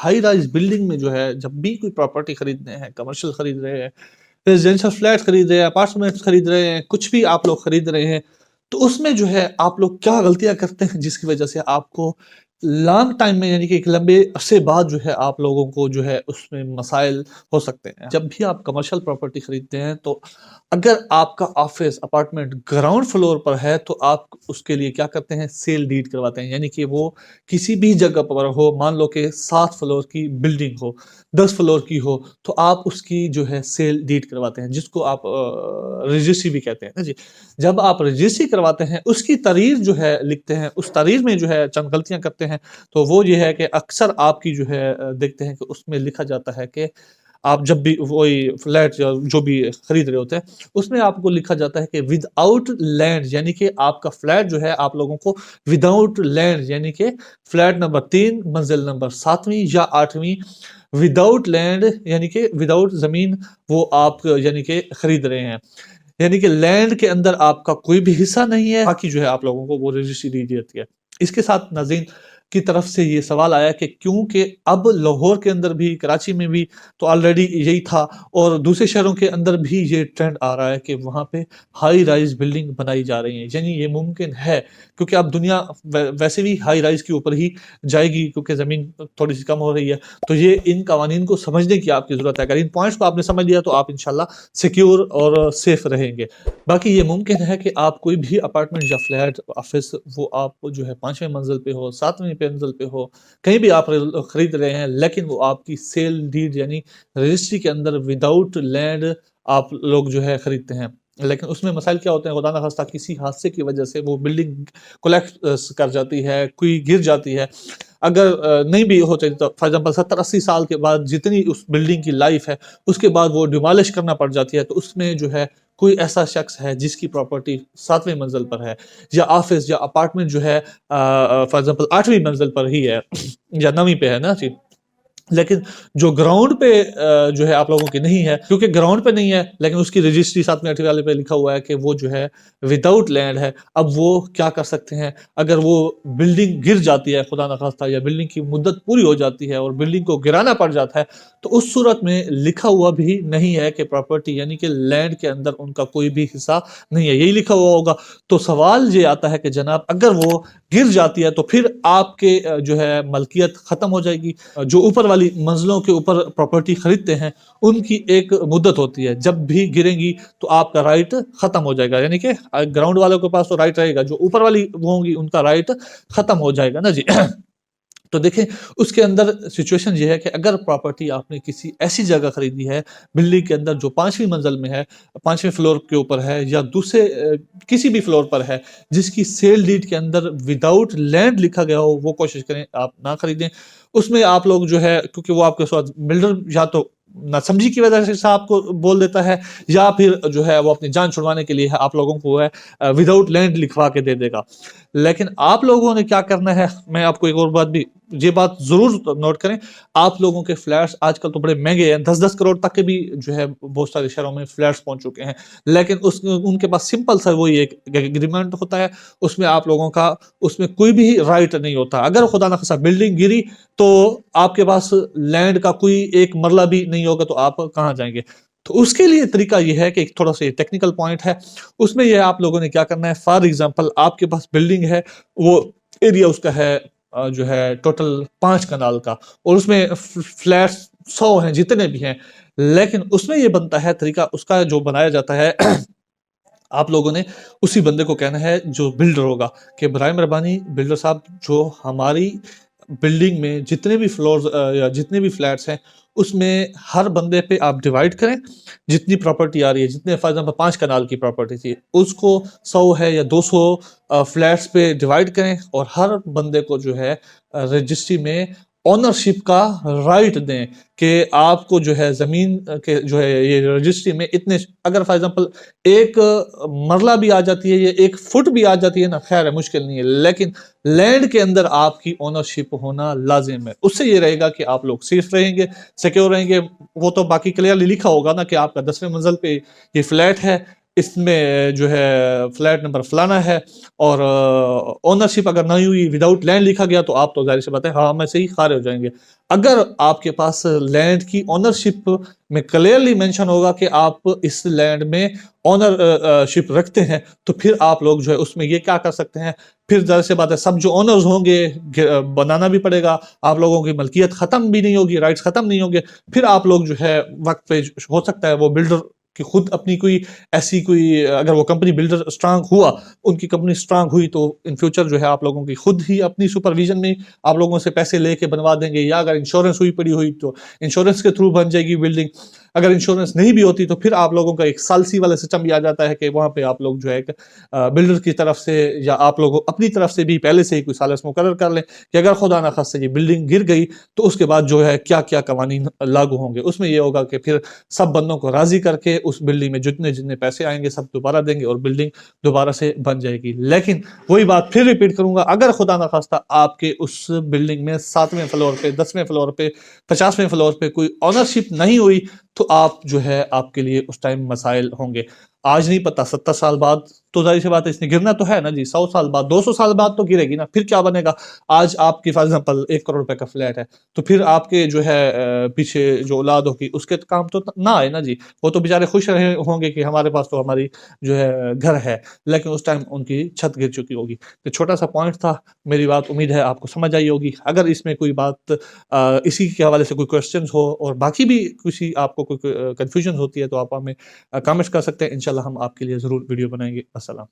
High rise building میں جو ہے جب بھی کوئی پراپرٹی خریدنے ہیں، کمرشل خرید رہے ہیں، ریزیڈینشل فلیٹ خرید رہے ہیں، اپارٹمنٹ خرید رہے ہیں، کچھ بھی آپ لوگ خرید رہے ہیں، تو اس میں جو ہے آپ لوگ کیا غلطیاں کرتے ہیں جس کی وجہ سے آپ کو لانگ ٹائم میں، یعنی کہ ایک لمبے عرصے بعد جو ہے آپ لوگوں کو جو ہے اس میں مسائل ہو سکتے ہیں۔ جب بھی آپ کمرشل پراپرٹی خریدتے ہیں تو اگر آپ کا آفس اپارٹمنٹ گراؤنڈ فلور پر ہے تو آپ اس کے لیے کیا کرتے ہیں، سیل ڈیڈ کرواتے ہیں، یعنی کہ وہ کسی بھی جگہ پر ہو، مان لو کہ 7 فلور کی بلڈنگ ہو، 10 فلور کی ہو، تو آپ اس کی جو ہے سیل ڈیڈ کرواتے ہیں، جس کو آپ رجسٹری بھی کہتے ہیں نا جی۔ جب آپ رجسٹری کرواتے ہیں، اس کی تحریر جو ہے لکھتے ہیں، اس تحریر میں جو ہے چند غلطیاں کرتے ہیں، تو وہ یہ ہے کہ اکثر آپ کی جو ہے دیکھتے ہیں کہ اس میں لکھا جاتا ہے کہ آپ جب بھی وہی فلیٹ یا جو بھی خرید رہے ہوتے ہیں، اس میں آپ کو لکھا جاتا ہے کہ ود آؤٹ لینڈ، یعنی کہ آپ کا فلیٹ جو ہے آپ لوگوں کو ود آؤٹ لینڈ، یعنی کہ فلیٹ نمبر 3 منزل نمبر 7ویں یا 8ویں ود آؤٹ لینڈ، یعنی کہ ود آؤٹ زمین وہ آپ یعنی کہ خرید رہے ہیں، یعنی کہ لینڈ کے اندر آپ کا کوئی بھی حصہ نہیں ہے، باقی جو ہے آپ لوگوں کو وہ رجسٹری دی جاتی ہے۔ اس کے ساتھ ناظرین کی طرف سے یہ سوال آیا کہ کیونکہ اب لاہور کے اندر بھی، کراچی میں بھی تو آلریڈی یہی تھا، اور دوسرے شہروں کے اندر بھی یہ ٹرینڈ آ رہا ہے کہ وہاں پہ ہائی رائز بلڈنگ بنائی جا رہی ہیں، یعنی یہ ممکن ہے کیونکہ اب دنیا ویسے بھی ہائی رائز کے اوپر ہی جائے گی کیونکہ زمین تھوڑی سی کم ہو رہی ہے، تو یہ ان قوانین کو سمجھنے کی آپ کی ضرورت ہے۔ اگر ان پوائنٹس کو آپ نے سمجھ لیا تو آپ انشاءاللہ سیکیور اور سیف رہیں گے۔ باقی یہ ممکن ہے کہ آپ کوئی بھی اپارٹمنٹ یا فلیٹ آفس وہ آپ جو ہے 5ویں منزل پہ ہو، 7ویں منزل پہ ہو، کہیں بھی آپ خرید رہے ہیں، لیکن وہ آپ کی سیل ڈیڈ یعنی رجسٹری کے اندر وداؤٹ لینڈ آپ لوگ جو ہے خریدتے ہیں، لیکن اس میں مسائل کیا ہوتے ہیں، خدا نخواستہ کسی حادثے کی وجہ سے وہ بلڈنگ کولیپس کر جاتی ہے، کوئی گر جاتی ہے، اگر نہیں بھی ہو چاہیے تو فار ایگزامپل 70-80 سال کے بعد جتنی اس بلڈنگ کی لائف ہے اس کے بعد وہ ڈیمالش کرنا پڑ جاتی ہے، تو اس میں جو ہے کوئی ایسا شخص ہے جس کی پراپرٹی 7ویں منزل پر ہے، یا آفس یا اپارٹمنٹ جو ہے فار ایگزامپل 8ویں منزل پر ہی ہے یا 9ویں پہ ہے نا جی، لیکن جو گراؤنڈ پہ جو ہے آپ لوگوں کی نہیں ہے، کیونکہ گراؤنڈ پہ نہیں ہے لیکن اس کی رجسٹری 7ویں 8ویں والے پہ لکھا ہوا ہے کہ وہ جو ہے وداؤٹ لینڈ ہے، اب وہ کیا کر سکتے ہیں، اگر وہ بلڈنگ گر جاتی ہے خدا نخواستہ، یا بلڈنگ کی مدت پوری ہو جاتی ہے اور بلڈنگ کو گرانا پڑ جاتا ہے، تو اس صورت میں لکھا ہوا بھی نہیں ہے کہ پراپرٹی یعنی کہ لینڈ کے اندر ان کا کوئی بھی حصہ نہیں ہے، یہی لکھا ہوا ہوگا۔ تو سوال یہ آتا ہے کہ جناب اگر وہ گر جاتی ہے تو پھر آپ کے جو ہے ملکیت ختم ہو جائے گی، جو اوپر والی منزلوں کے اوپر پراپرٹی خریدتے ہیں ان کی ایک مدت ہوتی ہے، جب بھی گریں گی تو آپ کا رائٹ ختم ہو جائے گا، یعنی کہ گراؤنڈ والوں کے پاس تو رائٹ رہے گا، جو اوپر والی ہوں گی ان کا رائٹ ختم ہو جائے گا نا جی۔ تو دیکھیں اس کے اندر سچویشن یہ ہے کہ اگر پراپرٹی آپ نے کسی ایسی جگہ خریدی ہے بلڈنگ کے اندر جو 5ویں منزل میں ہے، 5ویں فلور کے اوپر ہے، یا دوسرے کسی بھی فلور پر ہے جس کی سیل ڈیڈ کے اندر وداؤٹ لینڈ لکھا گیا ہو، وہ کوشش کریں آپ نہ خریدیں۔ اس میں آپ لوگ جو ہے کیونکہ وہ آپ کے ساتھ بلڈر یا تو نہ سمجھی کی وجہ سے آپ کو بول دیتا ہے، یا پھر جو ہے وہ اپنی جان چھڑوانے کے لیے آپ لوگوں کو ہے وداؤٹ لینڈ لکھوا کے دے دے گا۔ لیکن آپ لوگوں نے کیا کرنا ہے، میں آپ کو ایک اور بات بھی، یہ بات ضرور نوٹ کریں، آپ لوگوں کے فلیٹس آج کل تو بڑے مہنگے ہیں، 10-10 کروڑ تک کے بھی جو ہے بہت سارے شہروں میں فلیٹس پہنچ چکے ہیں، لیکن ان کے پاس سمپل سا وہی ایک ایگریمنٹ ہوتا ہے، اس میں آپ لوگوں کا اس میں کوئی بھی رائٹ نہیں ہوتا، اگر خدا نخواستہ بلڈنگ گری تو آپ کے پاس لینڈ کا کوئی ایک مرلہ بھی نہیں ہوگا، تو آپ کہاں جائیں گے؟ تو اس کے لیے طریقہ یہ ہے کہ ایک تھوڑا سا ٹیکنیکل پوائنٹ ہے، اس میں یہ آپ لوگوں نے کیا کرنا ہے، فار ایگزامپل آپ کے پاس بلڈنگ ہے، وہ ایریا اس کا ہے جو ہے ٹوٹل 5 کنال کا، اور اس میں فلیٹس 100 ہیں جتنے بھی ہیں، لیکن اس میں یہ بنتا ہے طریقہ اس کا جو بنایا جاتا ہے، آپ لوگوں نے اسی بندے کو کہنا ہے جو بلڈر ہوگا کہ برائے مہربانی بلڈر صاحب جو ہماری بلڈنگ میں جتنے بھی فلورز یا جتنے بھی فلیٹس ہیں اس میں ہر بندے پہ آپ ڈیوائڈ کریں، جتنی پراپرٹی آ رہی ہے، جتنے فار ایگزامپل 5 کنال کی پراپرٹی تھی اس کو 100 ہے یا 200 فلیٹس پہ ڈیوائڈ کریں، اور ہر بندے کو جو ہے رجسٹری میں اونرشپ کا رائٹ دیں کہ آپ کو جو ہے زمین کے جو ہے یہ رجسٹری میں اتنے، اگر فار ایگزامپل ایک مرلہ بھی آ جاتی ہے یا 1 فٹ بھی آ جاتی ہے نا، خیر ہے، مشکل نہیں ہے، لیکن لینڈ کے اندر آپ کی اونرشپ ہونا لازم ہے، اس سے یہ رہے گا کہ آپ لوگ سیف رہیں گے، سیکیور رہیں گے۔ وہ تو باقی کلیئرلی لکھا ہوگا نا کہ آپ کا 10ویں منزل پہ یہ فلیٹ ہے، اس میں جو ہے فلیٹ نمبر فلانا ہے، اور اونرشپ اگر نہیں ہوئی، وداؤٹ لینڈ لکھا گیا، تو آپ تو ظاہر سی بات ہے ہاں میں سے ہی خارج ہو جائیں گے۔ اگر آپ کے پاس لینڈ کی اونرشپ میں کلیئرلی مینشن ہوگا کہ آپ اس لینڈ میں اونرشپ رکھتے ہیں، تو پھر آپ لوگ جو ہے اس میں یہ کیا کر سکتے ہیں، پھر ظاہر سی بات ہے سب جو اونرز ہوں گے بنانا بھی پڑے گا، آپ لوگوں کی ملکیت ختم بھی نہیں ہوگی، رائٹس ختم نہیں ہوں گے، پھر آپ لوگ جو ہے وقت پہ ہو سکتا ہے وہ بلڈر کہ خود اپنی کوئی ایسی کوئی، اگر وہ کمپنی بلڈر اسٹرانگ ہوا، ان کی کمپنی اسٹرانگ ہوئی، تو ان فیوچر جو ہے آپ لوگوں کی خود ہی اپنی سپرویژن میں آپ لوگوں سے پیسے لے کے بنوا دیں گے، یا اگر انشورنس ہوئی پڑی ہوئی تو انشورنس کے تھرو بن جائے گی بلڈنگ۔ اگر انشورنس نہیں بھی ہوتی تو پھر آپ لوگوں کا ایک سالسی والا سسٹم بھی آ جاتا ہے کہ وہاں پہ آپ لوگ جو ہے بلڈر کی طرف سے یا آپ لوگ اپنی طرف سے بھی پہلے سے ہی کوئی سالس مقرر کر لیں کہ اگر خدا نخواستہ یہ بلڈنگ گر گئی تو اس کے بعد جو ہے کیا کیا قوانین لاگو ہوں گے۔ اس میں یہ ہوگا کہ پھر سب بندوں کو راضی کر کے اس بلڈنگ میں جتنے پیسے آئیں گے سب دوبارہ دیں گے اور بلڈنگ دوبارہ سے بن جائے گی۔ لیکن وہی بات پھر ریپیٹ کروں گا، اگر خدا نخواستہ آپ کے اس بلڈنگ میں 7ویں فلور پہ، 10ویں فلور پہ، 50ویں فلور پہ کوئی اونرشپ نہیں ہوئی، تو آپ جو ہے آپ کے لیے اس ٹائم مسائل ہوں گے۔ آج نہیں پتا 70 سال بعد تو ظاہر سی بات ہے اس نے گرنا تو ہے نا جی، 100 سال بعد، 200 سال بعد تو گرے گی نا، پھر کیا بنے گا؟ آج آپ کی فار ایگزامپل 1 کروڑ روپے کا فلیٹ ہے، تو پھر آپ کے جو ہے پیچھے جو اولاد ہوگی اس کے کام تو نہ آئے نا جی، وہ تو بیچارے خوش رہے ہوں گے کہ ہمارے پاس تو ہماری جو ہے گھر ہے، لیکن اس ٹائم ان کی چھت گر چکی ہوگی۔ تو چھوٹا سا پوائنٹ تھا، میری بات امید ہے آپ کو سمجھ آئی ہوگی۔ اگر اس میں کوئی بات اسی کے حوالے سے کوئی کوشچنز ہو اور باقی بھی کسی آپ کو کوئی کنفیوژن ہوتی ہے تو آپ ہمیں کامنٹس کر سکتے ہیں، انشاءاللہ ہم آپ کے لیے ضرور ویڈیو بنائیں گے۔ السلام۔